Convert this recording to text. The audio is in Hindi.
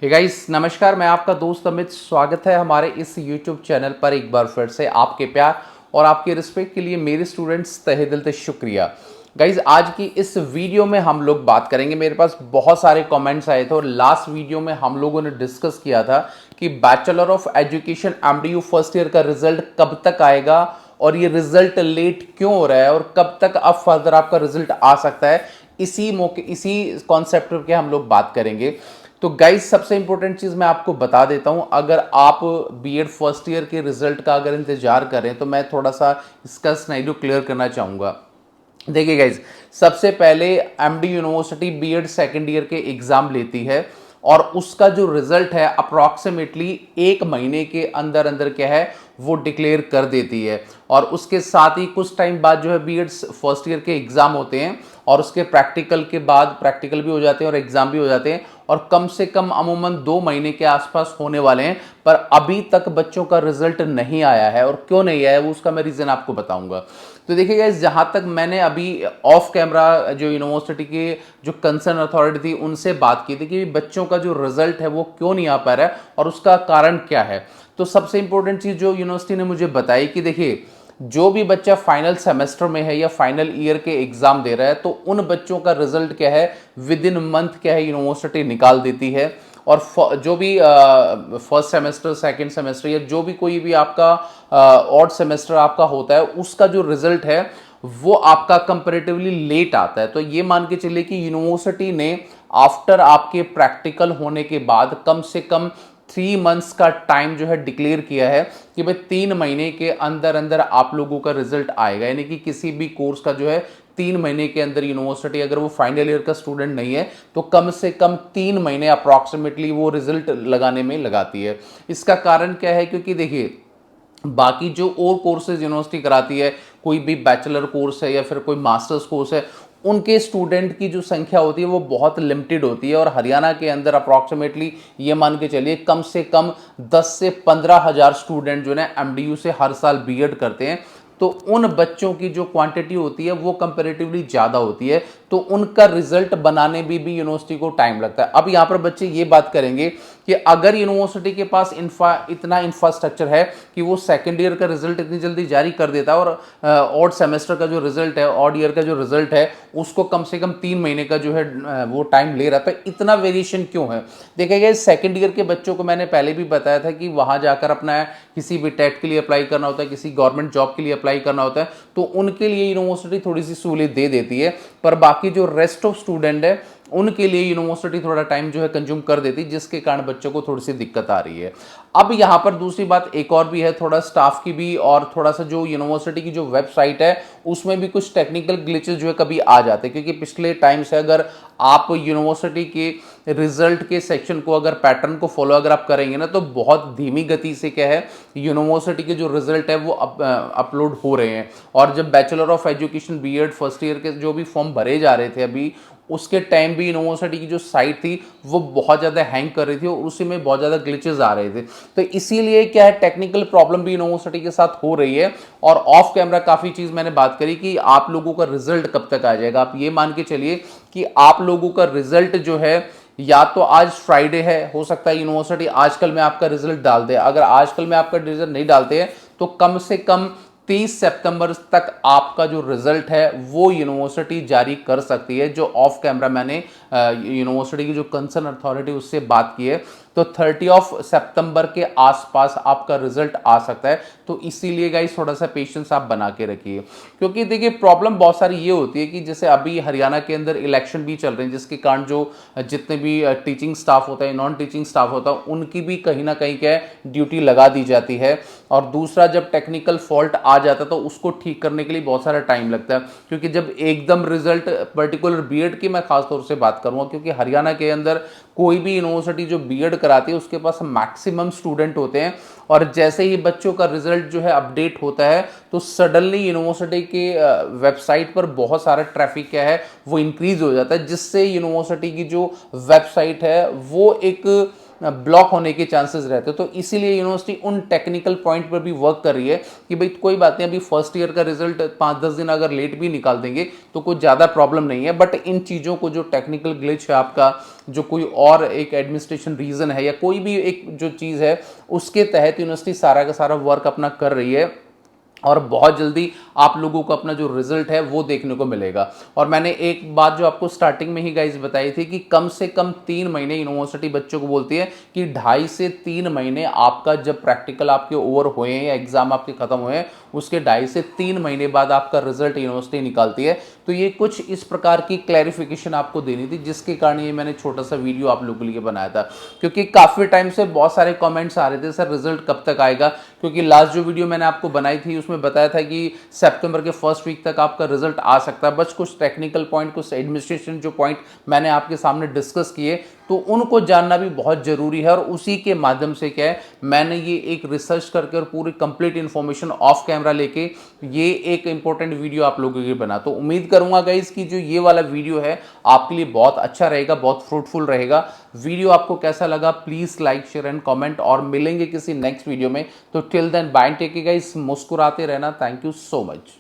हे गाइस नमस्कार, मैं आपका दोस्त अमित। स्वागत है हमारे इस YouTube चैनल पर एक बार फिर से। आपके प्यार और आपके रिस्पेक्ट के लिए मेरे स्टूडेंट्स तहे दिल से शुक्रिया। गाइस आज की इस वीडियो में हम लोग बात करेंगे, मेरे पास बहुत सारे कमेंट्स आए थे और लास्ट वीडियो में हम लोगों ने डिस्कस किया था कि bachelor of education MDU first year का रिजल्ट कब तक आएगा और ये रिजल्ट लेट क्यों हो रहा है और कब तक अब फर्दर आपका रिजल्ट आ सकता है। इसी कॉन्सेप्ट पे हम लोग बात करेंगे। तो गाइस सबसे इंपॉर्टेंट चीज मैं आपको बता देता हूं, अगर आप बीएड फर्स्ट ईयर के रिजल्ट का अगर इंतजार करें तो मैं थोड़ा सा इसका स्नाइडो क्लियर करना चाहूंगा। देखिए गाइज, सबसे पहले MD university BEd second year के एग्जाम लेती है और उसका जो रिजल्ट है अप्रॉक्सीमेटली एक महीने के अंदर अंदर क्या है वो डिक्लेयर कर देती है। और उसके साथ ही कुछ टाइम बाद जो है बीएड फर्स्ट ईयर के एग्जाम होते हैं और उसके प्रैक्टिकल के बाद प्रैक्टिकल भी हो जाते हैं और एग्जाम भी हो जाते हैं और कम से कम अमूमन 2 महीने के आसपास होने वाले हैं। पर अभी तक बच्चों का रिजल्ट नहीं आया है और क्यों नहीं आया है वो उसका मैं रीजन आपको बताऊंगा। तो देखिए गाइस, जहां तक मैंने अभी ऑफ कैमरा जो यूनिवर्सिटी के जो कंसर्न अथॉरिटी थी उनसे बात की थी कि बच्चों का जो रिजल्ट है वो क्यों नहीं आ पा रहा है और उसका कारण क्या है। तो सबसे इंपॉर्टेंट चीज जो यूनिवर्सिटी ने मुझे बताई कि देखिए, जो भी बच्चा फाइनल सेमेस्टर में है या फाइनल ईयर के एग्जाम दे रहा है तो उन बच्चों का रिजल्ट क्या है विद इन मंथ क्या है यूनिवर्सिटी निकाल देती है। और जो भी फर्स्ट सेमेस्टर सेकंड सेमेस्टर या जो भी कोई भी आपका ऑड सेमेस्टर आपका होता है उसका जो रिजल्ट है वो आपका कंपैरेटिवली लेट आता है। तो ये मान के चलिए कि यूनिवर्सिटी ने आफ्टर आपके प्रैक्टिकल होने के बाद कम से कम 3 मंथ्स का टाइम जो है डिक्लेयर किया है कि भाई 3 महीने के अंदर अंदर आप लोगों का रिजल्ट आएगा। यानी कि किसी भी कोर्स का जो है 3 महीने के अंदर यूनिवर्सिटी, अगर वो फाइनल ईयर का स्टूडेंट नहीं है तो कम से कम 3 महीने अप्रॉक्सीमेटली वो रिजल्ट लगाने में लगाती है। इसका कारण क्या है? क्योंकि देखिए, बाकी जो और कोर्सेज यूनिवर्सिटी कराती है, कोई भी बैचलर कोर्स है या फिर कोई मास्टर्स कोर्स है, उनके स्टूडेंट की जो संख्या होती है वो बहुत लिमिटेड होती है। और हरियाणा के अंदर अप्रॉक्सीमेटली ये मान के चलिए कम से कम 10 से 15 हज़ार स्टूडेंट जो है एमडीयू से हर साल बीएड करते हैं। तो उन बच्चों की जो क्वांटिटी होती है वो कंपैरेटिवली ज़्यादा होती है, तो उनका रिजल्ट बनाने में भी यूनिवर्सिटी को टाइम लगता है। अब यहाँ पर बच्चे ये बात करेंगे कि अगर यूनिवर्सिटी के पास इतना इंफ्रास्ट्रक्चर है कि वो सेकेंड ईयर का रिजल्ट इतनी जल्दी जारी कर देता है और ऑड सेमेस्टर का जो रिजल्ट है, ऑड ईयर का जो रिजल्ट है उसको कम से कम 3 महीने का जो है वो टाइम ले रहा था, इतना वेरिएशन क्यों है? देखिएगा, सेकेंड ईयर के बच्चों को मैंने पहले भी बताया था कि वहाँ जाकर अपना किसी भी टेट के लिए अप्लाई करना होता है, किसी गवर्नमेंट जॉब के लिए अप्लाई करना होता है, तो उनके लिए यूनिवर्सिटी थोड़ी सी सहूलियत दे देती है। पर बाकी जो रेस्ट ऑफ स्टूडेंट है उनके लिए यूनिवर्सिटी थोड़ा टाइम जो है कंज्यूम कर देती, जिसके कारण बच्चों को थोड़ी सी दिक्कत आ रही है। अब यहाँ पर दूसरी बात एक और भी है, थोड़ा स्टाफ की भी, और थोड़ा सा जो यूनिवर्सिटी की जो वेबसाइट है उसमें भी कुछ टेक्निकल ग्लिचेस जो है कभी आ जाते हैं। क्योंकि पिछले टाइम से अगर आप यूनिवर्सिटी के रिजल्ट के सेक्शन को, अगर पैटर्न को फॉलो अगर आप करेंगे ना, तो बहुत धीमी गति से क्या है यूनिवर्सिटी के जो रिजल्ट है वो अपलोड हो रहे हैं। और जब bachelor of education BEd first year के जो भी फॉर्म भरे जा रहे थे अभी, उसके टाइम भी यूनिवर्सिटी की जो साइट थी वो बहुत ज़्यादा हैंग कर रही थी और उसी में बहुत ज़्यादा ग्लिचेस आ रहे थे। तो इसीलिए क्या है, टेक्निकल प्रॉब्लम भी यूनिवर्सिटी के साथ हो रही है। और ऑफ कैमरा काफ़ी चीज़ मैंने बात करी कि आप लोगों का रिजल्ट कब तक आ जाएगा। आप ये मान के चलिए कि आप लोगों का रिजल्ट जो है, या तो आज फ्राइडे है, हो सकता है यूनिवर्सिटी आजकल में आपका रिजल्ट डाल दे। अगर आजकल में आपका रिजल्ट नहीं डालते हैं तो कम से कम 30 सितंबर तक आपका जो रिजल्ट है वो यूनिवर्सिटी जारी कर सकती है। जो ऑफ कैमरा मैंने यूनिवर्सिटी की जो कंसर्न अथॉरिटी उससे बात की है, तो 30 सितंबर के आसपास आपका रिजल्ट आ सकता है। तो इसीलिए गाइस थोड़ा सा पेशेंस आप बना के रखिए, क्योंकि देखिए प्रॉब्लम बहुत सारी ये होती है कि जैसे अभी हरियाणा के अंदर इलेक्शन भी चल रहे हैं, जिसके कारण जो जितने भी टीचिंग स्टाफ होता है, नॉन टीचिंग स्टाफ होता है, उनकी भी कहीं ना कहीं क्या है ड्यूटी लगा दी जाती है। और दूसरा, जब टेक्निकल फॉल्ट आ जाता है तो उसको ठीक करने के लिए बहुत सारा टाइम लगता है। क्योंकि जब एकदम रिजल्ट पर्टिकुलर बीएड की मैं खासतौर से बात करूंगा, क्योंकि हरियाणा के अंदर कोई भी यूनिवर्सिटी जो बीएड कराती है उसके पास मैक्सिमम स्टूडेंट होते हैं, और जैसे ही बच्चों का रिजल्ट जो है अपडेट होता है तो सडनली यूनिवर्सिटी के वेबसाइट पर बहुत सारा ट्रैफिक क्या है वो इंक्रीज हो जाता है, जिससे यूनिवर्सिटी की जो वेबसाइट है वो एक ब्लॉक होने के चांसेस रहते हैं। तो इसीलिए यूनिवर्सिटी उन टेक्निकल पॉइंट पर भी वर्क कर रही है कि भाई कोई बात नहीं, अभी फर्स्ट ईयर का रिजल्ट 5-10 दिन अगर लेट भी निकाल देंगे तो कुछ ज़्यादा प्रॉब्लम नहीं है, बट इन चीज़ों को जो टेक्निकल ग्लिच है आपका, जो कोई और एक एडमिनिस्ट्रेशन रीजन है या कोई भी एक जो चीज़ है, उसके तहत यूनिवर्सिटी सारा का सारा वर्क अपना कर रही है और बहुत जल्दी आप लोगों को अपना जो रिजल्ट है वो देखने को मिलेगा। और मैंने एक बात जो आपको स्टार्टिंग में ही गाइज बताई थी कि कम से कम 3 महीने यूनिवर्सिटी बच्चों को बोलती है कि 2.5 से 3 महीने आपका जब प्रैक्टिकल आपके ओवर हुए हैं या एग्जाम आपके खत्म हुए हैं, उसके 2.5 से 3 महीने बाद आपका रिजल्ट यूनिवर्सिटी निकालती है। तो ये कुछ इस प्रकार की क्लैरिफिकेशन आपको देनी थी, जिसके कारण ये मैंने छोटा सा वीडियो आप लोगों के लिए बनाया था। क्योंकि काफ़ी टाइम से बहुत सारे कमेंट्स आ रहे थे, सर रिजल्ट कब तक आएगा, क्योंकि लास्ट जो वीडियो मैंने आपको बनाई थी उसमें बताया था कि सितंबर के फर्स्ट वीक तक आपका रिजल्ट आ सकता है। बस कुछ टेक्निकल पॉइंट, कुछ एडमिनिस्ट्रेशन जो पॉइंट मैंने आपके सामने डिस्कस किए, तो उनको जानना भी बहुत जरूरी है। और उसी के माध्यम से क्या है, मैंने ये एक रिसर्च करके और पूरी कंप्लीट इंफॉर्मेशन ऑफ कैमरा लेके ये एक इंपॉर्टेंट वीडियो आप लोगों के लिए बना। तो उम्मीद करूंगा गाइस कि जो ये वाला वीडियो है आपके लिए बहुत अच्छा रहेगा, बहुत फ्रूटफुल रहेगा। वीडियो आपको कैसा लगा please like, share and comment, और मिलेंगे किसी नेक्स्ट वीडियो में। तो till then bye, take care guys, मुस्कुराते रहना। Thank you so much.